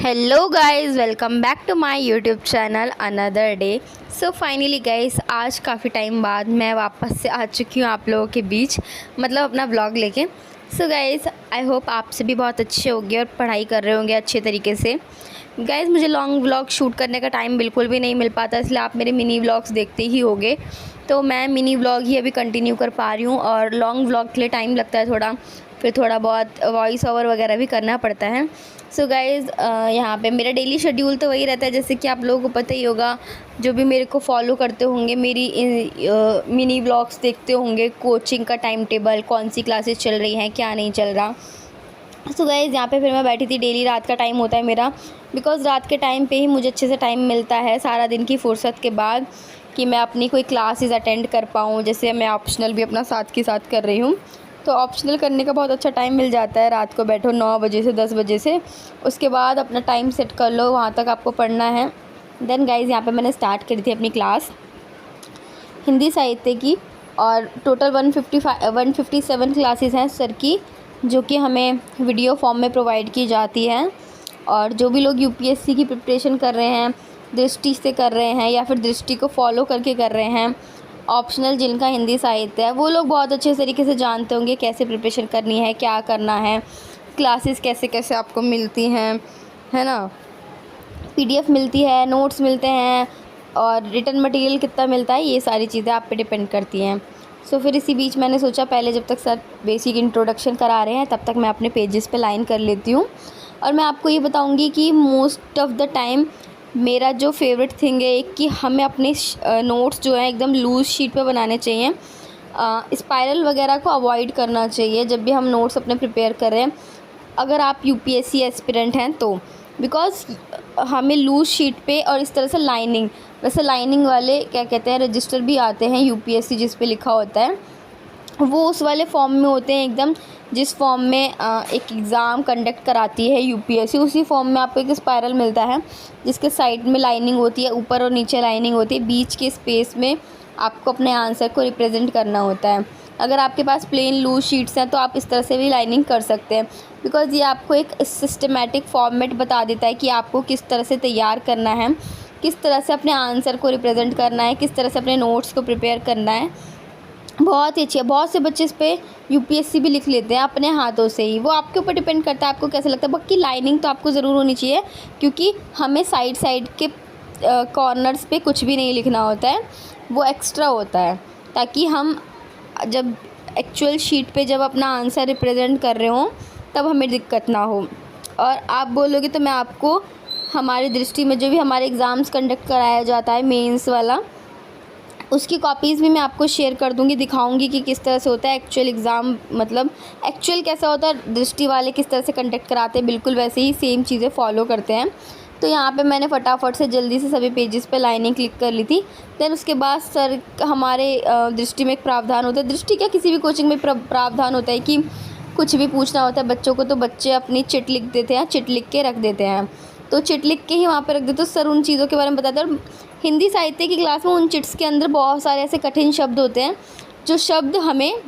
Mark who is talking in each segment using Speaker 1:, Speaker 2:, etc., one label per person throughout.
Speaker 1: Hello guys, welcome back to my YouTube channel another day. So finally guys, आज काफ़ी time बाद मैं वापस से आ चुकी हूँ आप लोगों के बीच, मतलब अपना व्लॉग लेके। सो गाइस, आई होप आप सभी बहुत अच्छे होंगे और पढ़ाई कर रहे होंगे अच्छे तरीके से। गाइस, मुझे लॉन्ग व्लॉग शूट करने का टाइम बिल्कुल भी नहीं मिल पाता, इसलिए आप मेरे मिनी व्लॉग्स देखते ही होंगे। तो मैं मिनी व्लॉग ही अभी कंटिन्यू कर पा रही हूँ और लॉन्ग व्लॉग के लिए टाइम लगता है थोड़ा, फिर थोड़ा बहुत वॉइस ओवर वगैरह भी करना पड़ता है। सो गाइज़, यहाँ पे मेरा डेली शेड्यूल तो वही रहता है, जैसे कि आप लोगों को पता ही होगा, जो भी मेरे को फॉलो करते होंगे, मेरी मिनी व्लॉग्स देखते होंगे, कोचिंग का टाइम टेबल, कौन सी क्लासेस चल रही हैं, क्या नहीं चल रहा। सो गाइज़, यहाँ पे फिर मैं बैठी थी, डेली रात का टाइम होता है मेरा, बिकॉज़ रात के टाइम पे ही मुझे अच्छे से टाइम मिलता है सारा दिन की फुर्सत के बाद, कि मैं अपनी कोई क्लासेस अटेंड कर पाऊँ। जैसे मैं ऑप्शनल भी अपना साथ के साथ कर रही हूँ, तो ऑप्शनल करने का बहुत अच्छा टाइम मिल जाता है। रात को बैठो 9 बजे से 10 बजे से, उसके बाद अपना टाइम सेट कर लो, वहाँ तक आपको पढ़ना है। देन गाइज़, यहाँ पे मैंने स्टार्ट करी थी अपनी क्लास हिंदी साहित्य की, और टोटल 157 क्लासेस हैं सर की, जो कि हमें वीडियो फॉर्म में प्रोवाइड की जाती हैं। और जो भी लोग यूपीएससी की प्रिपरेशन कर रहे हैं, दृष्टि से कर रहे हैं या फिर दृष्टि को फॉलो करके कर रहे हैं, ऑप्शनल जिनका हिंदी साहित्य है, वो लोग बहुत अच्छे तरीके से जानते होंगे कैसे प्रिपरेशन करनी है, क्या करना है, क्लासेस कैसे कैसे आपको मिलती हैं, है ना, पीडीएफ मिलती है, नोट्स मिलते हैं, और रिटन मटेरियल कितना मिलता है, ये सारी चीज़ें आप पे डिपेंड करती हैं। सो फिर इसी बीच मैंने सोचा, पहले जब तक सर बेसिक इंट्रोडक्शन करा रहे हैं, तब तक मैं अपने पेजेस पे लाइन कर लेती हूँ। और मैं आपको ये बताऊँगी कि मोस्ट ऑफ़ द टाइम मेरा जो फेवरेट थिंग है कि हमें अपने नोट्स जो हैं एकदम लूज़ शीट पे बनाने चाहिए। स्पाइरल वगैरह को अवॉइड करना चाहिए जब भी हम नोट्स अपने प्रिपेयर कर रहे हैं, अगर आप यूपीएससी एस्पिरेंट हैं तो। बिकॉज़ हमें लूज़ शीट पे और इस तरह से लाइनिंग, वैसे लाइनिंग वाले क्या कहते हैं, रजिस्टर भी आते हैं यूपीएससी जिस पे लिखा होता है, वो उस वाले फॉर्म में होते हैं एकदम, जिस फॉर्म में एक एग्ज़ाम कंडक्ट कराती है यूपीएससी, उसी फॉर्म में आपको एक स्पाइरल मिलता है, जिसके साइड में लाइनिंग होती है, ऊपर और नीचे लाइनिंग होती है, बीच के स्पेस में आपको अपने आंसर को रिप्रेजेंट करना होता है। अगर आपके पास प्लेन लूज शीट्स हैं तो आप इस तरह से भी लाइनिंग कर सकते हैं, बिकॉज़ ये आपको एक सिस्टमेटिक फॉर्मेट बता देता है कि आपको किस तरह से तैयार करना है, किस तरह से अपने आंसर को रिप्रेजेंट करना है, किस तरह से अपने नोट्स को प्रिपेयर करना है। बहुत ही अच्छी है। बहुत से बच्चे इस पे यूपीएससी भी लिख लेते हैं अपने हाथों से ही, वो आपके ऊपर डिपेंड करता है आपको कैसा लगता है। बाकी लाइनिंग तो आपको ज़रूर होनी चाहिए, क्योंकि हमें साइड साइड के कॉर्नर्स पे कुछ भी नहीं लिखना होता है, वो एक्स्ट्रा होता है, ताकि हम जब एक्चुअल शीट पे जब अपना आंसर रिप्रेजेंट कर रहे हों तब हमें दिक्कत ना हो। और आप बोलोगे तो मैं आपको हमारी दृष्टि में जो भी हमारे एग्ज़ाम्स कंडक्ट कराया जाता है मेंस वाला, उसकी कॉपीज़ भी मैं आपको शेयर कर दूँगी, दिखाऊँगी कि किस तरह से होता है एक्चुअल एग्ज़ाम, मतलब एक्चुअल कैसा होता है, दृष्टि वाले किस तरह से कंडक्ट कराते हैं, बिल्कुल वैसे ही सेम चीज़ें फॉलो करते हैं। तो यहाँ पे मैंने फटाफट से जल्दी से सभी पेजेस पे लाइनिंग क्लिक कर ली थी। देन उसके बाद सर हमारे दृष्टि में एक प्रावधान होता है, दृष्टि क्या किसी भी कोचिंग में प्रावधान होता है कि कुछ भी पूछना होता है बच्चों को, तो बच्चे अपनी चिट लिख देते हैं, चिट लिख के रख देते हैं, तो चिट लिख के ही वहाँ पे रख देते, तो सर उन चीज़ों के बारे में बताते हैं। और हिंदी साहित्य की क्लास में उन चिट्स के अंदर बहुत सारे ऐसे कठिन शब्द होते हैं, जो शब्द हमें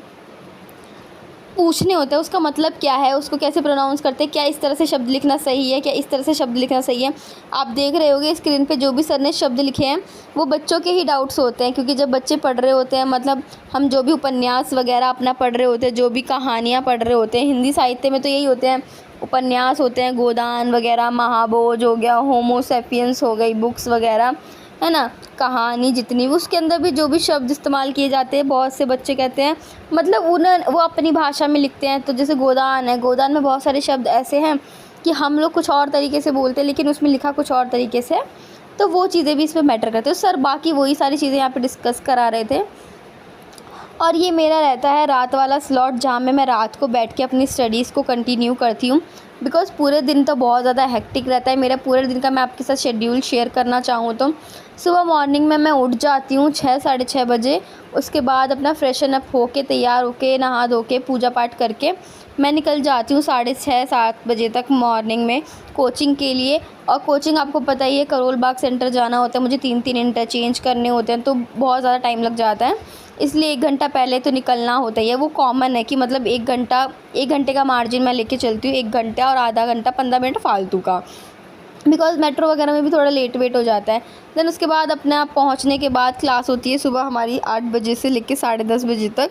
Speaker 1: पूछने होते हैं, उसका मतलब क्या है, उसको कैसे प्रोनाउंस करते हैं, क्या इस तरह से शब्द लिखना सही है, क्या इस तरह से शब्द लिखना सही है। आप देख रहे होंगे स्क्रीन पे जो भी सर ने शब्द लिखे हैं, वो बच्चों के ही डाउट्स होते हैं, क्योंकि जब बच्चे पढ़ रहे होते हैं, मतलब हम जो भी उपन्यास वगैरह अपना पढ़ रहे होते हैं, जो भी कहानियाँ पढ़ रहे होते हैं, हिंदी साहित्य में तो यही होते हैं, उपन्यास होते हैं, गोदान वगैरह, महाभोज हो गया, होमो सैपियंस हो गई बुक्स वगैरह, है ना, कहानी जितनी, उसके अंदर भी जो भी शब्द इस्तेमाल किए जाते हैं, बहुत से बच्चे कहते हैं, मतलब वो अपनी भाषा में लिखते हैं। तो जैसे गोदान है, गोदान में बहुत सारे शब्द ऐसे हैं कि हम लोग कुछ और तरीके से बोलते हैं, लेकिन उसमें लिखा कुछ और तरीके से, तो वो चीज़ें भी इसमें मैटर करते हैं। तो सर बाकी वही सारी चीज़ें यहाँ पे डिस्कस करा रहे थे। और ये मेरा रहता है रात वाला स्लॉट, जहाँ में मैं रात को बैठ के अपनी स्टडीज़ को कंटिन्यू करती हूँ, बिकॉज़ पूरे दिन तो बहुत ज़्यादा हेक्टिक रहता है मेरा। पूरे दिन का मैं आपके साथ शेड्यूल शेयर करना चाहूँ तो सुबह मॉर्निंग में मैं उठ जाती हूँ 6 साढ़े 6 बजे। उसके बाद अपना फ्रेशन अप होके, तैयार होके, नहा धो के, पूजा पाठ करके मैं निकल जाती हूँ 6:30 7 बजे तक मॉर्निंग में कोचिंग के लिए। और कोचिंग आपको पता ही है, करोल बाग सेंटर जाना होता है मुझे, 3 इंटरचेंज करने होते हैं, तो बहुत ज़्यादा टाइम लग जाता है, इसलिए 1 घंटा पहले तो निकलना होता ही है। वो कॉमन है कि मतलब 1 घंटे का मार्जिन मैं लेके चलती हूँ, 1 घंटा और आधा घंटा 15 मिनट फालतू का। बिकॉज़ मेट्रो वगैरह में भी थोड़ा लेट वेट हो जाता है। देन उसके बाद अपने आप पहुँचने के बाद क्लास होती है सुबह हमारी 8 बजे से लेकर 10:30 बजे तक।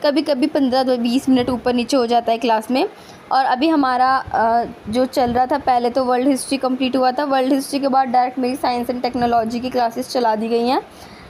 Speaker 1: कभी कभी 15-20 मिनट ऊपर नीचे हो जाता है क्लास में। और अभी हमारा जो चल रहा था, पहले तो वर्ल्ड हिस्ट्री कंप्लीट हुआ था। वर्ल्ड हिस्ट्री के बाद डायरेक्ट मेरी साइंस एंड टेक्नोलॉजी की क्लासेस चला दी गई हैं।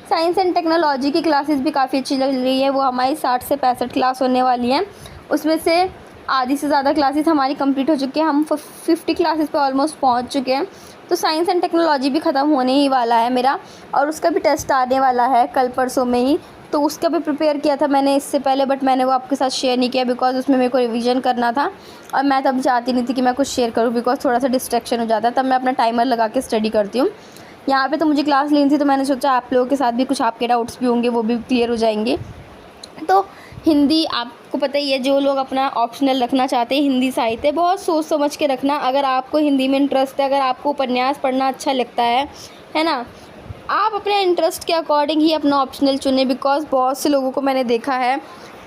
Speaker 1: साइंस एंड टेक्नोलॉजी की क्लासेस भी काफ़ी अच्छी लग रही है। वो हमारी 60 से 65 क्लास होने वाली हैं। उसमें से आधी से ज़्यादा क्लासेस हमारी कंप्लीट हो चुकी हैं। हम 50 क्लासेस पे ऑलमोस्ट पहुंच चुके हैं। तो साइंस एंड टेक्नोलॉजी भी ख़त्म होने ही वाला है मेरा, और उसका भी टेस्ट आने वाला है कल परसों में ही। तो उसका भी प्रिपेयर किया था मैंने इससे पहले, बट मैंने वो आपके साथ शेयर नहीं किया बिकॉज़ उसमें मेरे को रिवीजन करना था और मैं तब चाहती नहीं थी कि मैं कुछ शेयर करूँ बिकॉज़ थोड़ा सा डिस्ट्रैक्शन हो जाता है। तब मैं अपना टाइमर लगा के स्टडी करती हूँ। यहाँ पे तो मुझे क्लास लेनी थी, तो मैंने सोचा आप लोगों के साथ भी कुछ आपके डाउट्स भी होंगे, वो भी क्लियर हो जाएंगे। तो हिंदी आपको पता ही है, जो लोग अपना ऑप्शनल रखना चाहते हैं हिंदी साहित्य, बहुत सोच समझ के रखना। अगर आपको हिंदी में इंटरेस्ट है, अगर आपको उपन्यास पढ़ना अच्छा लगता है ना, आप अपने इंटरेस्ट के अकॉर्डिंग ही अपना ऑप्शनल चुनें। बिकॉज़ बहुत से लोगों को मैंने देखा है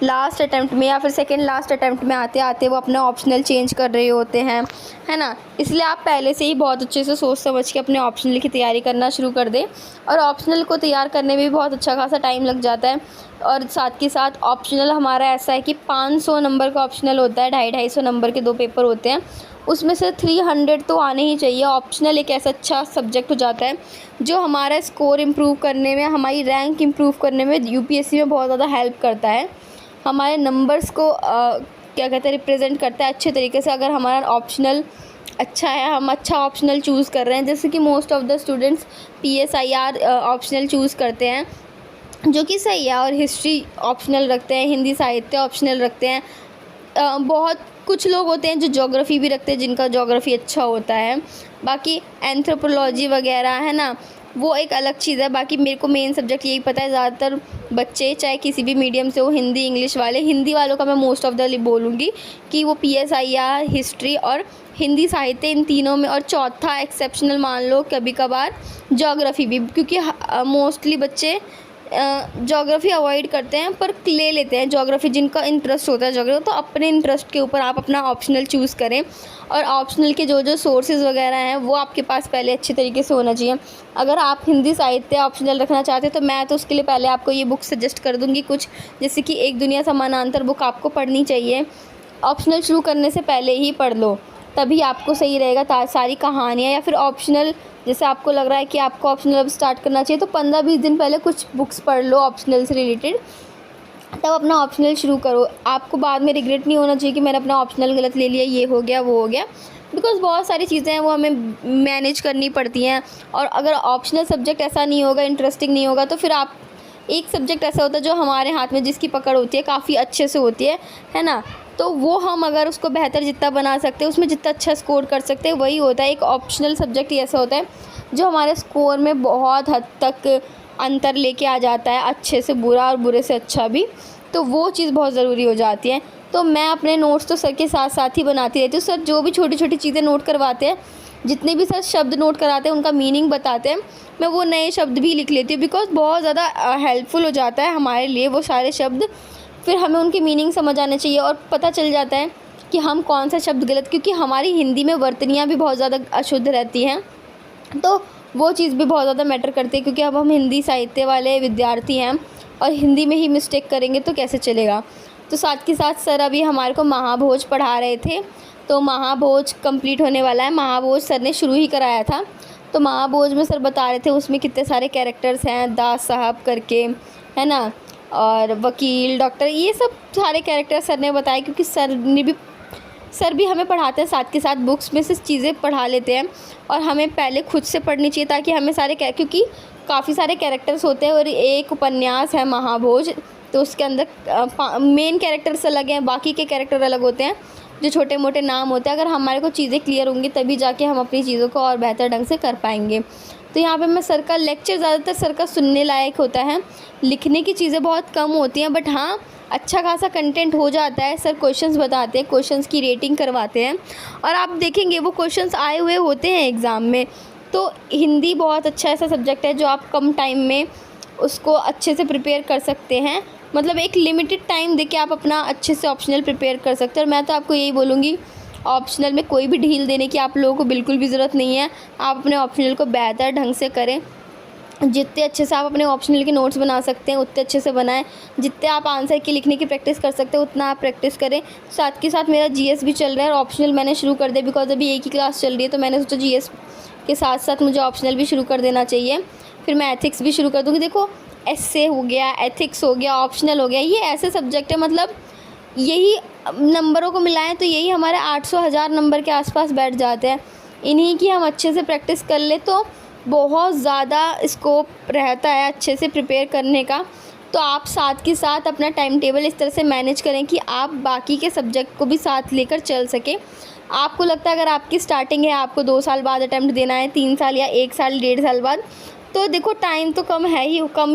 Speaker 1: लास्ट अटैम्प्ट में या फिर सेकंड लास्ट अटैम्प्ट में आते आते वो अपना ऑप्शनल चेंज कर रहे होते हैं, है ना। इसलिए आप पहले से ही बहुत अच्छे से सोच समझ के अपने ऑप्शनल की तैयारी करना शुरू कर दें। और ऑप्शनल को तैयार करने में भी बहुत अच्छा खासा टाइम लग जाता है। और साथ के साथ ऑप्शनल हमारा ऐसा है कि 500 नंबर का ऑप्शनल होता है, 250-250 नंबर के 2 पेपर होते हैं। उसमें से 300 तो आने ही चाहिए। ऑप्शनल एक ऐसा अच्छा सब्जेक्ट हो जाता है जो हमारा स्कोर इम्प्रूव करने में, हमारी रैंक इम्प्रूव करने में यूपीएससी में बहुत ज़्यादा हेल्प करता है। हमारे नंबर्स को क्या कहते हैं, रिप्रेजेंट करता है अच्छे तरीके से। अगर हमारा ऑप्शनल अच्छा है, हम अच्छा ऑप्शनल चूज़ कर रहे हैं, जैसे कि most of the students PSIR optional choose करते हैं, जो कि सही है। और हिस्ट्री ऑप्शनल रखते हैं, हिंदी साहित्य ऑप्शनल रखते हैं। बहुत कुछ लोग होते हैं जो ज्योग्राफ़ी भी रखते हैं, जिनका ज्योग्राफ़ी अच्छा होता है। बाकी एंथ्रोपोलॉजी वगैरह है ना, वो एक अलग चीज़ है। बाकी मेरे को मेन सब्जेक्ट यही पता है। ज़्यादातर बच्चे चाहे किसी भी मीडियम से हो, हिंदी इंग्लिश वाले, हिंदी वालों का मैं मोस्ट ऑफ़ द बोलूँगी कि वो PSIR, हिस्ट्री और हिंदी साहित्य, इन तीनों में। और चौथा एक्सेप्शनल मान लो कभी कभार ज्योग्राफ़ी भी, क्योंकि मोस्टली बच्चे ज्योग्राफ़ी अवॉइड करते हैं पर ले लेते हैं ज्योग्राफ़ी, जिनका इंटरेस्ट होता है ज्योग्राफ़ी। तो अपने इंटरेस्ट के ऊपर आप अपना ऑप्शनल चूज़ करें। और ऑप्शनल के जो जो सोर्सेज वगैरह हैं वो आपके पास पहले अच्छे तरीके से होना चाहिए। अगर आप हिंदी साहित्य ऑप्शनल रखना चाहते हैं तो मैं तो उसके लिए पहले आपको ये बुक सजेस्ट कर दूँगी कुछ, जैसे कि एक दुनिया समानांतर बुक आपको पढ़नी चाहिए। ऑप्शनल शुरू करने से पहले ही पढ़ लो, तभी आपको सही रहेगा। सारी कहानियाँ या फिर ऑप्शनल, जैसे आपको लग रहा है कि आपको ऑप्शनल अब स्टार्ट करना चाहिए, तो 15-20 दिन पहले कुछ बुक्स पढ़ लो ऑप्शनल से रिलेटेड, तब अपना ऑप्शनल शुरू करो। आपको बाद में रिग्रेट नहीं होना चाहिए कि मैंने अपना ऑप्शनल गलत ले लिया, ये हो गया वो हो गया। बिकॉज़ बहुत सारी चीज़ें हैं वो हमें मैनेज करनी पड़ती हैं। और अगर ऑप्शनल सब्जेक्ट ऐसा नहीं होगा, इंटरेस्टिंग नहीं होगा, तो फिर आप, एक सब्जेक्ट ऐसा होता है जो हमारे हाथ में जिसकी पकड़ होती है काफ़ी अच्छे से होती है ना, तो वो हम अगर उसको बेहतर जितना बना सकते हैं, उसमें जितना अच्छा स्कोर कर सकते हैं, वही होता है। एक ऑप्शनल सब्जेक्ट ही ऐसा होता है जो हमारे स्कोर में बहुत हद तक अंतर लेके आ जाता है, अच्छे से बुरा और बुरे से अच्छा भी। तो वो चीज़ बहुत ज़रूरी हो जाती है। तो मैं अपने नोट्स तो सर के साथ साथ ही बनाती रहती हूँ। सर जो भी छोटी छोटी चीज़ें नोट करवाते हैं, जितने भी सर शब्द नोट कराते हैं, उनका मीनिंग बताते हैं, मैं वो नए शब्द भी लिख लेती हूँ। बिकॉज़ बहुत ज़्यादा हेल्पफुल हो जाता है हमारे लिए वो सारे शब्द। फिर हमें उनकी मीनिंग समझ आना चाहिए और पता चल जाता है कि हम कौन सा शब्द गलत, क्योंकि हमारी हिंदी में वर्तनियाँ भी बहुत ज़्यादा अशुद्ध रहती हैं। तो वो चीज़ भी बहुत ज़्यादा मैटर करती है, क्योंकि अब हम हिंदी साहित्य वाले विद्यार्थी हैं और हिंदी में ही मिस्टेक करेंगे तो कैसे चलेगा। तो साथ के साथ सर अभी हमारे को महाभोज पढ़ा रहे थे, तो महाभोज कंप्लीट होने वाला है। महाभोज सर ने शुरू ही कराया था। तो महाभोज में सर बता रहे थे उसमें कितने सारे कैरेक्टर्स हैं, दास साहब करके, है ना, और वकील, डॉक्टर, ये सब सारे कैरेक्टर सर ने बताए। क्योंकि सर भी हमें पढ़ाते हैं, साथ के साथ बुक्स में से चीज़ें पढ़ा लेते हैं, और हमें पहले खुद से पढ़नी चाहिए ताकि हमें क्योंकि काफ़ी सारे कैरेक्टर्स होते हैं और एक उपन्यास है महाभोज, तो उसके अंदर मेन कैरेक्टर्स अलग हैं, बाकी के कैरेक्टर अलग होते हैं, जो छोटे मोटे नाम होते हैं। अगर हमारे को चीज़ें क्लियर होंगी तभी जाके हम अपनी चीज़ों को और बेहतर ढंग से कर पाएंगे। तो यहाँ पे मैं सर का लेक्चर, ज़्यादातर सर का सुनने लायक होता है, लिखने की चीज़ें बहुत कम होती हैं, बट हाँ अच्छा खासा कंटेंट हो जाता है। सर क्वेश्चंस बताते हैं, क्वेश्चंस की रेटिंग करवाते हैं, और आप देखेंगे वो क्वेश्चंस आए हुए होते हैं एग्ज़ाम में। तो हिंदी बहुत अच्छा ऐसा सब्जेक्ट है जो आप कम टाइम में उसको अच्छे से प्रिपेयर कर सकते हैं। मतलब एक लिमिटेड टाइम देके आप अपना अच्छे से ऑप्शनल प्रिपेयर कर सकते हैं। और मैं तो आपको यही बोलूँगी, ऑप्शनल में कोई भी ढील देने की आप लोगों को बिल्कुल भी ज़रूरत नहीं है। आप अपने ऑप्शनल को बेहतर ढंग से करें। जितने अच्छे से आप अपने ऑप्शनल के नोट्स बना सकते हैं उतने अच्छे से बनाएं। जितने आप आंसर की लिखने की प्रैक्टिस कर सकते हैं उतना आप प्रैक्टिस करें। साथ के साथ मेरा जीएस भी चल रहा है और ऑप्शनल मैंने शुरू कर दिया, बिकॉज अभी एक ही क्लास चल रही है, तो मैंने सोचा जीएस के साथ साथ मुझे ऑप्शनल भी शुरू कर देना चाहिए। फिर मैं एथिक्स भी शुरू कर दूँगी। देखो, एस्से हो गया, एथिक्स हो गया, ऑप्शनल हो गया, ये ऐसे सब्जेक्ट है, मतलब यही नंबरों को मिलाएं तो यही हमारे 800-1000 नंबर के आसपास बैठ जाते हैं। इन्हीं की हम अच्छे से प्रैक्टिस कर ले तो बहुत ज़्यादा स्कोप रहता है अच्छे से प्रिपेयर करने का। तो आप साथ के साथ अपना टाइम टेबल इस तरह से मैनेज करें कि आप बाकी के सब्जेक्ट को भी साथ लेकर चल सकें। आपको लगता है अगर आपकी स्टार्टिंग है, आपको 2 साल बाद अटैम्प्ट देना है, 3 साल या 1 साल 1.5 साल बाद, तो देखो टाइम तो कम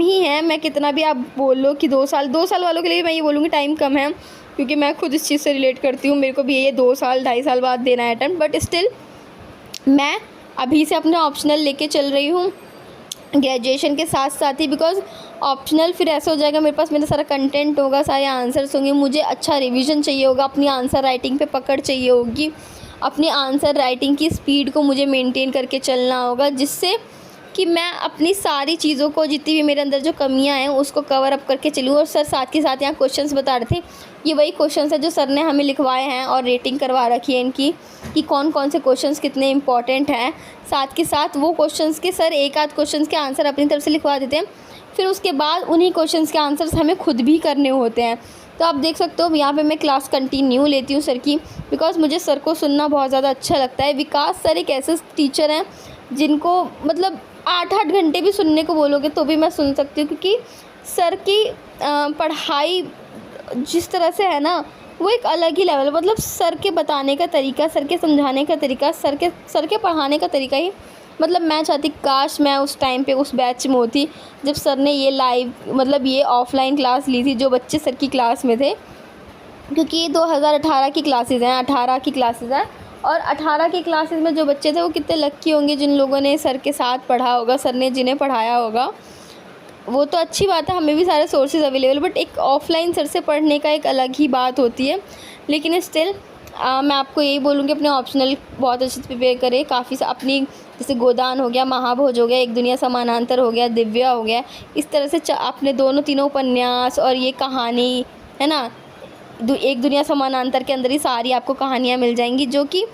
Speaker 1: ही है। मैं कितना भी आप बोल लो कि 2 साल वालों के लिए मैं ये बोलूँगी टाइम कम है, क्योंकि मैं खुद इस चीज़ से रिलेट करती हूँ। मेरे को भी ये 2 साल 2.5 साल बाद देना है अटैम्प्ट, बट स्टिल मैं अभी से अपना ऑप्शनल लेके चल रही हूँ ग्रेजुएशन के साथ साथ ही। बिकॉज ऑप्शनल फिर ऐसा हो जाएगा, मेरे पास मेरा सारा कंटेंट होगा, सारे आंसर्स होंगे, मुझे अच्छा रिवीजन चाहिए होगा, अपनी आंसर राइटिंग पे पकड़ चाहिए होगी, अपनी आंसर राइटिंग की स्पीड को मुझे मेंटेन करके चलना होगा, जिससे कि मैं अपनी सारी चीज़ों को, जितनी भी मेरे अंदर जो कमियां हैं उसको कवर अप करके चलूँ। और सर साथ के साथ यहाँ क्वेश्चंस बता रहे थे, ये वही क्वेश्चंस है जो सर ने हमें लिखवाए हैं और रेटिंग करवा रखी है इनकी कि कौन कौन से क्वेश्चंस कितने इंपॉर्टेंट हैं। साथ के साथ वो क्वेश्चंस के सर एक आध क्वेश्चंस के आंसर अपनी तरफ से लिखवा देते हैं, फिर उसके बाद उन्हीं क्वेश्चंस के आंसर्स हमें खुद भी करने होते हैं। तो आप देख सकते हो यहाँ पे मैं क्लास कंटिन्यू लेती हूँ सर की, बिकॉज मुझे सर को सुनना बहुत ज़्यादा अच्छा लगता है। विकास सर एक ऐसे टीचर हैं जिनको मतलब 8-8 घंटे भी सुनने को बोलोगे तो भी मैं सुन सकती हूँ, क्योंकि सर की पढ़ाई जिस तरह से है ना, वो एक अलग ही लेवल, मतलब सर के बताने का तरीका, सर के समझाने का तरीका, सर के पढ़ाने का तरीका ही, मतलब मैं चाहती काश मैं उस टाइम पे उस बैच में होती जब सर ने ये लाइव मतलब ये ऑफलाइन क्लास ली थी, जो बच्चे सर की क्लास में थे। क्योंकि ये 2018 की क्लासेस हैं, 18 की क्लासेस हैं, और 18 की क्लासेस में जो बच्चे थे वो कितने लक्की होंगे जिन लोगों ने सर के साथ पढ़ा होगा, सर ने जिन्हें पढ़ाया होगा। वो तो अच्छी बात है, हमें भी सारे सोर्सेज अवेलेबल, बट एक ऑफ़लाइन सर से पढ़ने का एक अलग ही बात होती है। लेकिन स्टिल मैं आपको यही बोलूँगी अपने ऑप्शनल बहुत अच्छे से प्रिपेयर करें। काफ़ी अपनी जैसे गोदान हो गया, महाभोज हो गया, एक दुनिया समानांतर हो गया, दिव्या हो गया, इस तरह से अपने दोनों तीनों उपन्यास और ये कहानी है ना, एक दुनिया समानांतर के अंदर ही सारी आपको कहानियाँ मिल जाएंगी, जो कि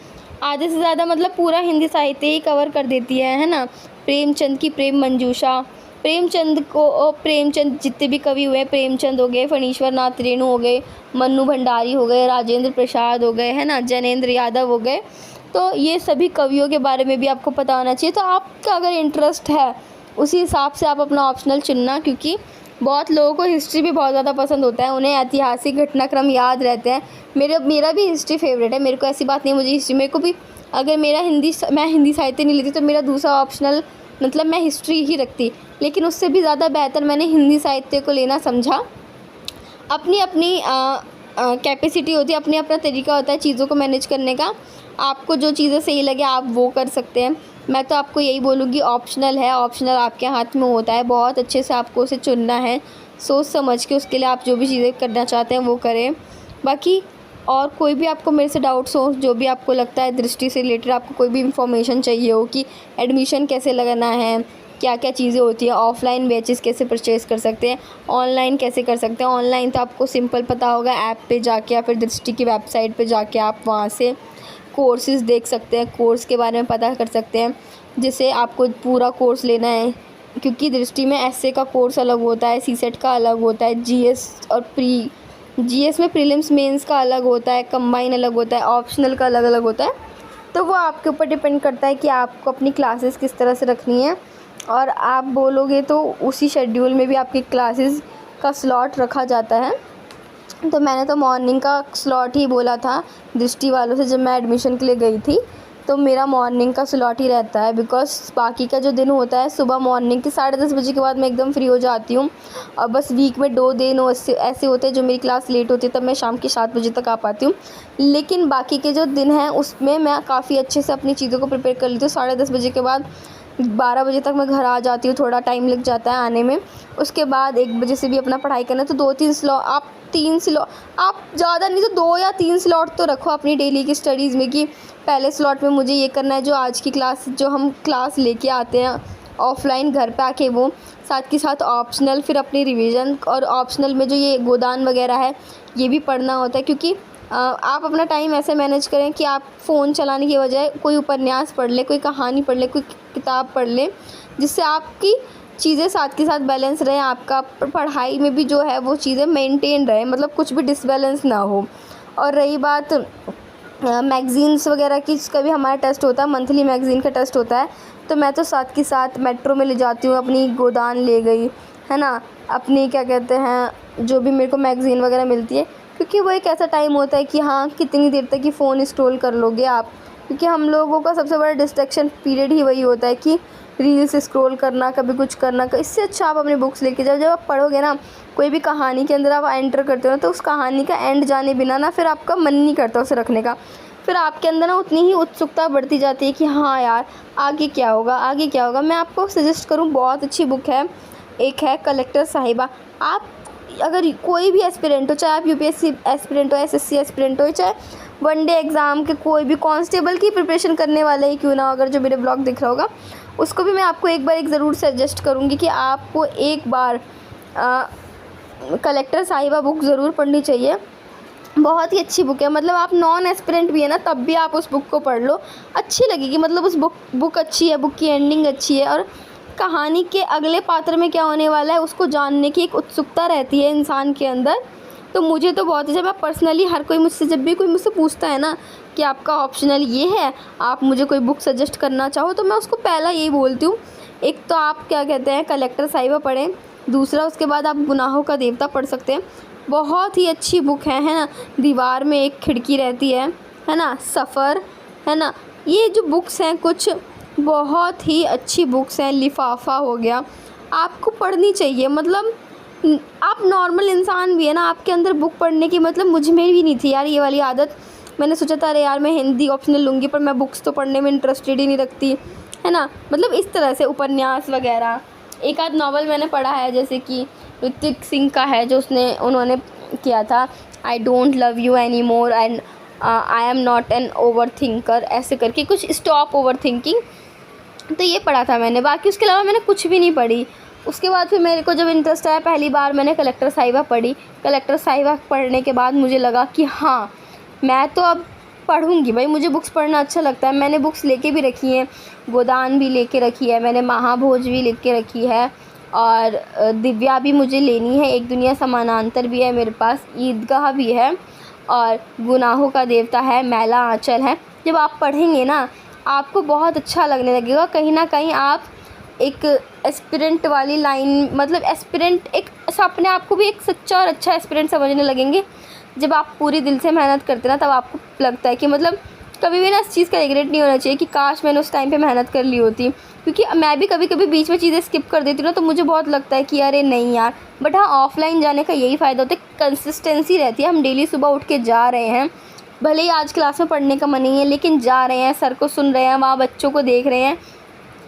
Speaker 1: आधे से ज़्यादा मतलब पूरा हिंदी साहित्य ही कवर कर देती है ना। प्रेमचंद की प्रेम मंजूषा, प्रेमचंद जितने भी कवि हुए, प्रेमचंद हो गए, फणीश्वर नाथ रेणु हो गए, मन्नू भंडारी हो गए, राजेंद्र प्रसाद हो गए, है ना, जैनेंद्र यादव हो गए, तो ये सभी कवियों के बारे में भी आपको पता होना चाहिए। तो आपका अगर इंटरेस्ट है उसी हिसाब से आप अपना ऑप्शनल चुनना, क्योंकि बहुत लोगों को हिस्ट्री भी बहुत ज़्यादा पसंद होता है, उन्हें ऐतिहासिक घटनाक्रम याद रहते हैं। मेरा भी हिस्ट्री फेवरेट है, मेरे को ऐसी बात नहीं, मुझे हिस्ट्री, मेरे को भी अगर मैं हिंदी साहित्य नहीं लेती तो मेरा दूसरा ऑप्शनल मतलब मैं हिस्ट्री ही रखती, लेकिन उससे भी ज़्यादा बेहतर मैंने हिंदी साहित्य को लेना समझा। अपनी अपनी कैपेसिटी होती है, अपना तरीका होता है चीज़ों को मैनेज करने का। आपको जो चीज़ें सही लगे आप वो कर सकते हैं। मैं तो आपको यही बोलूँगी ऑप्शनल है, ऑप्शनल आपके हाथ में होता है, बहुत अच्छे से आपको उसे चुनना है, सोच समझ के उसके लिए आप जो भी चीज़ें करना चाहते हैं वो करें। बाकी और कोई भी आपको मेरे से डाउट्स हो, जो भी आपको लगता है दृष्टि से रिलेटेड, आपको कोई भी इन्फॉर्मेशन चाहिए हो कि एडमिशन कैसे लगाना है, क्या क्या चीज़ें होती है, ऑफ़लाइन बैचेस कैसे परचेज़ कर सकते हैं, ऑनलाइन कैसे कर सकते हैं। ऑनलाइन तो आपको सिंपल पता होगा, ऐप पे जाके या फिर दृष्टि की वेबसाइट पे जाके आप वहाँ से कोर्सेज़ देख सकते हैं, कोर्स के बारे में पता कर सकते हैं, जिससे आपको पूरा कोर्स लेना है। क्योंकि दृष्टि में एसए का कोर्स अलग होता है, सीसेट का अलग होता है, जीएस में प्रीलिम्स मेंस का अलग होता है, कंबाइन अलग होता है, ऑप्शनल का अलग अलग होता है। तो वो आपके ऊपर डिपेंड करता है कि आपको अपनी क्लासेस किस तरह से रखनी है, और आप बोलोगे तो उसी शेड्यूल में भी आपकी क्लासेस का स्लॉट रखा जाता है। तो मैंने तो मॉर्निंग का स्लॉट ही बोला था दृष्टि वालों से जब मैं एडमिशन के लिए गई थी, तो मेरा मॉर्निंग का स्लॉट ही रहता है, बिकॉज बाकी का जो दिन होता है सुबह मॉर्निंग के 10:30 बजे के बाद मैं एकदम फ्री हो जाती हूँ। और बस वीक में 2 दिन ऐसे होते हैं जो मेरी क्लास लेट होती है, तब मैं शाम के 7 बजे तक आ पाती हूँ। लेकिन बाकी के जो दिन हैं उसमें मैं काफ़ी अच्छे से अपनी चीज़ों को प्रिपेयर कर लेती हूँ। 10:30 बजे के बाद 12 बजे तक मैं घर आ जाती हूँ, थोड़ा टाइम लग जाता है आने में। उसके बाद 1 बजे से भी अपना पढ़ाई करना, तो 2-3 स्लॉट आप 3 स्लॉट, आप ज़्यादा नहीं तो 2 या 3 स्लॉट तो रखो अपनी डेली की स्टडीज़ में कि पहले स्लॉट में मुझे ये करना है, जो आज की क्लास जो हम क्लास लेके आते हैं ऑफलाइन घर पे आके, वो साथ के साथ ऑप्शनल फिर अपनी रिवीजन, और ऑप्शनल में जो ये गोदान वगैरह है ये भी पढ़ना होता है। क्योंकि आप अपना टाइम ऐसे मैनेज करें कि आप फ़ोन चलाने की बजाय कोई उपन्यास पढ़ ले, कोई कहानी पढ़ ले, कोई किताब पढ़ ले, जिससे आपकी चीज़ें साथ के साथ बैलेंस रहें, आपका पढ़ाई में भी जो है वो चीज़ें मेंटेन रहे, मतलब कुछ भी डिसबैलेंस ना हो। और रही बात मैगज़ीन्स वगैरह की, कभी हमारा टेस्ट होता है, मंथली मैगज़ीन का टेस्ट होता है, तो मैं तो साथ के साथ मेट्रो में ले जाती हूँ, अपनी गोदान ले गई है ना, अपनी क्या कहते हैं जो भी मेरे को मैगज़ीन वगैरह मिलती है। क्योंकि वो एक ऐसा टाइम होता है कि हाँ, कितनी देर तक ही फ़ोन स्क्रॉल कर लोगे आप, क्योंकि हम लोगों का सबसे बड़ा डिस्ट्रैक्शन पीरियड ही वही होता है कि रील्स स्क्रॉल करना, कभी कुछ करना। इससे अच्छा आप अपनी बुक्स लेके जाओ, जब आप पढ़ोगे ना, कोई भी कहानी के अंदर आप एंटर करते हो ना, तो उस कहानी का एंड जाने बिना ना फिर आपका मन नहीं करता उसे रखने का, फिर आपके अंदर ना उतनी ही उत्सुकता बढ़ती जाती है कि हाँ यार आगे क्या होगा, आगे क्या होगा। मैं आपको सजेस्ट करूँ, बहुत अच्छी बुक है, एक है कलेक्टर साहिबा। आप अगर कोई भी एस्पिरेंट हो, चाहे आप यूपीएससी एस्पिरेंट हो, एसएससी एस्पिरेंट हो, चाहे वनडे एग्ज़ाम के कोई भी कांस्टेबल की प्रिपरेशन करने वाले ही क्यों ना, अगर जो मेरे ब्लॉग दिख रहा होगा उसको भी मैं आपको एक बार एक ज़रूर सजेस्ट करूँगी कि आपको एक बार कलेक्टर साहिबा बुक ज़रूर पढ़नी चाहिए। बहुत ही अच्छी बुक है, मतलब आप नॉन एस्पिरेंट भी है ना तब भी आप उस बुक को पढ़ लो, अच्छी लगेगी। मतलब उस बुक अच्छी है, बुक की एंडिंग अच्छी है, और कहानी के अगले पात्र में क्या होने वाला है उसको जानने की एक उत्सुकता रहती है इंसान के अंदर। तो मुझे तो बहुत अच्छा, मैं पर्सनली हर कोई मुझसे, जब भी कोई मुझसे पूछता है ना कि आपका ऑप्शनल ये है, आप मुझे कोई बुक सजेस्ट करना चाहो, तो मैं उसको पहला यही बोलती हूँ, एक तो आप क्या कहते हैं कलेक्टर साहिबा पढ़ें, दूसरा उसके बाद आप गुनाहों का देवता पढ़ सकते हैं, बहुत ही अच्छी बुक है ना। दीवार में एक खिड़की रहती है ना, सफ़र, है ना, ये जो बुक्स हैं कुछ बहुत ही अच्छी बुक्स हैं। लिफाफा हो गया, आपको पढ़नी चाहिए। मतलब आप नॉर्मल इंसान भी है ना, आपके अंदर बुक पढ़ने की, मतलब मुझ में भी नहीं थी यार ये वाली आदत। मैंने सोचा था अरे यार मैं हिंदी ऑप्शनल लूँगी, पर मैं बुक्स तो पढ़ने में इंटरेस्टेड ही नहीं रखती, है ना। मतलब इस तरह से उपन्यास वगैरह, एक आध नावल मैंने पढ़ा है, जैसे कि ऋतिक सिंह का है जो उन्होंने किया था, I don't love you any more and I am not an over thinker, ऐसे करके कुछ, स्टॉप ओवर थिंकिंग, तो ये पढ़ा था मैंने। बाकी उसके अलावा मैंने कुछ भी नहीं पढ़ी। उसके बाद फिर मेरे को जब इंटरेस्ट आया, पहली बार मैंने कलेक्टर साहिबा पढ़ी। कलेक्टर साहिबा पढ़ने के बाद मुझे लगा कि हाँ मैं तो अब पढ़ूँगी भाई, मुझे बुक्स पढ़ना अच्छा लगता है। मैंने बुक्स लेके भी रखी हैं, गोदान भी लेके रखी है मैंने, महाभोज भी लेके रखी है, और दिव्या भी मुझे लेनी है, एक दुनिया समानांतर भी है मेरे पास, ईदगाह भी है, और गुनाहों का देवता है, मैला आंचल है। जब आप पढ़ेंगे ना आपको बहुत अच्छा लगने लगेगा, कहीं ना कहीं आप एक एस्पिरेंट वाली लाइन, मतलब एस्पिरेंट एक अपने आप को भी एक सच्चा और अच्छा एस्पिरेंट समझने लगेंगे। जब आप पूरी दिल से मेहनत करते ना, तब आपको लगता है कि मतलब कभी भी ना इस चीज़ का रिग्रेट नहीं होना चाहिए कि काश मैंने उस टाइम पे मेहनत कर ली होती। क्योंकि मैं भी कभी कभी बीच में चीज़ें स्किप कर देती हूँ ना, तो मुझे बहुत लगता है कि अरे नहीं यार। बट हाँ, ऑफलाइन जाने का यही फ़ायदा होता है, कंसिस्टेंसी रहती है। हम डेली सुबह उठ के जा रहे हैं, भले ही आज क्लास में पढ़ने का मन नहीं है, लेकिन जा रहे हैं, सर को सुन रहे हैं, वहाँ बच्चों को देख रहे हैं,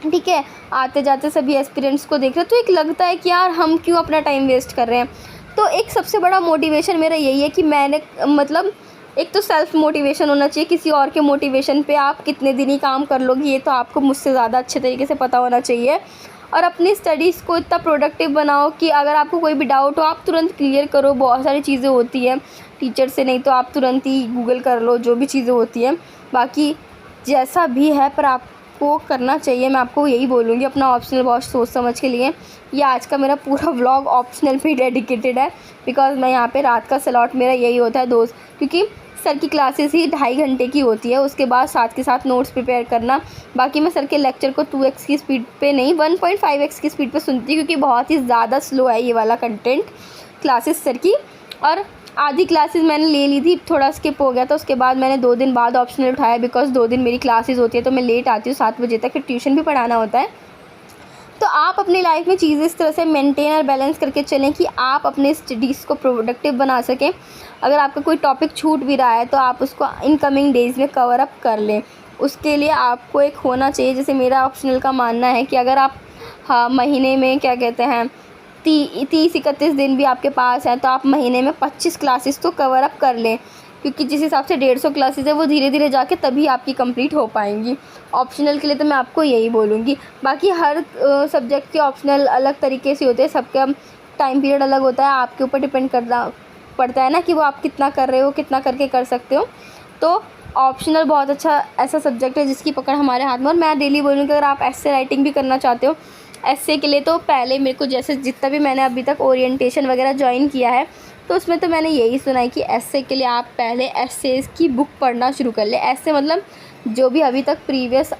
Speaker 1: ठीक है, आते जाते सभी एस्पिरेंट्स को देख रहे हैं, तो एक लगता है कि यार हम क्यों अपना टाइम वेस्ट कर रहे हैं। तो एक सबसे बड़ा मोटिवेशन मेरा यही है कि मैंने, मतलब एक तो सेल्फ़ मोटिवेशन होना चाहिए, किसी और के मोटिवेशन पे आप कितने दिन ही काम कर लोगे ये तो आपको मुझसे ज़्यादा अच्छे तरीके से पता होना चाहिए। और अपनी स्टडीज़ को इतना प्रोडक्टिव बनाओ कि अगर आपको कोई भी डाउट हो आप तुरंत क्लियर करो। बहुत सारी चीज़ें होती हैं टीचर से, नहीं तो आप तुरंत ही गूगल कर लो, जो भी चीज़ें होती हैं। बाकी जैसा भी है पर आपको करना चाहिए, मैं आपको यही बोलूँगी। अपना ऑप्शनल बहुत सोच समझ के लिए। ये आज का मेरा पूरा व्लॉग ऑप्शनल पे डेडिकेटेड है, बिकॉज़ मैं यहाँ पे रात का स्लॉट मेरा यही होता है दोस्त, क्योंकि सर की क्लासेस ही 2.5 घंटे की होती है, उसके बाद साथ के साथ नोट्स प्रिपेयर करना। बाकी मैं सर के लेक्चर को 2x की स्पीड पे नहीं 1.5x की स्पीड पे सुनती हूँ, क्योंकि बहुत ही ज़्यादा स्लो है ये वाला कंटेंट क्लासेस सर की। और आधी क्लासेस मैंने ले ली थी, थोड़ा स्किप हो गया था, उसके बाद मैंने 2 दिन बाद ऑप्शनल उठाया, बिकॉज़ 2 दिन मेरी क्लासेस होती है तो मैं लेट आती हूँ 7 बजे तक, फिर ट्यूशन भी पढ़ाना होता है। तो आप अपनी लाइफ में चीज़ें इस तरह से मेंटेन और बैलेंस करके चलें कि आप अपने स्टडीज़ को प्रोडक्टिव बना सकें। अगर आपका कोई टॉपिक छूट भी रहा है तो आप उसको इनकमिंग डेज़ में कवर अप कर लें। उसके लिए आपको एक होना चाहिए, जैसे मेरा ऑप्शनल का मानना है कि अगर आप महीने में क्या कहते हैं 30-31 दिन भी आपके पास है तो आप महीने में 25 क्लासेस तो कवर अप कर लें, क्योंकि जिस हिसाब से 150 क्लासेस है वो धीरे धीरे जाके तभी आपकी कंप्लीट हो पाएंगी। ऑप्शनल के लिए तो मैं आपको यही बोलूँगी। बाकी हर सब्जेक्ट के ऑप्शनल अलग तरीके से होते हैं, सबका टाइम पीरियड अलग होता है, आपके ऊपर डिपेंड करना पड़ता है ना कि वो आप कितना कर रहे हो, कितना करके कर सकते हो। तो ऑप्शनल बहुत अच्छा ऐसा सब्जेक्ट है जिसकी पकड़ हमारे हाथ में। और मैं डेली बोलूँगी अगर आप एस्से राइटिंग भी करना चाहते हो, एस्से के लिए तो पहले मेरे को जैसे जितना भी मैंने अभी तक ओरिएंटेशन वगैरह ज्वाइन किया है तो उसमें तो मैंने यही सुना है कि एस्से के लिए आप पहले एस्सेज़ की बुक पढ़ना शुरू कर ले। एस्से मतलब जो भी अभी तक प्रीवियस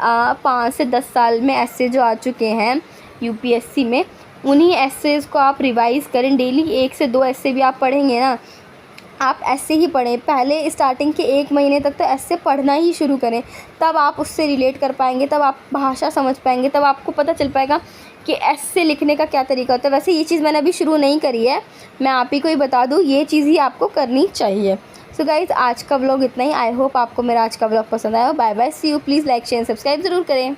Speaker 1: 5 से 10 साल में एस्से जो आ चुके हैं यूपीएससी में, उन्हीं एस्सेज़ को आप रिवाइज़ करें। डेली 1 से 2 एस्से भी आप पढ़ेंगे ना, आप ऐसे ही पढ़ें। पहले स्टार्टिंग के 1 महीने तक तो ऐसे पढ़ना ही शुरू करें, तब आप उससे रिलेट कर पाएंगे, तब आप भाषा समझ पाएंगे, तब आपको पता चल पाएगा कि ऐसे लिखने का क्या तरीका होता है। वैसे ये चीज़ मैंने अभी शुरू नहीं करी है, मैं आप ही को ही बता दूँ, ये चीज़ ही आपको करनी चाहिए। सो गाइज़, आज का व्लॉग इतना ही। आई होप आपको मेरा आज का व्लॉग पसंद आया हो। Bye bye, see you. Please like share subscribe ज़रूर करें।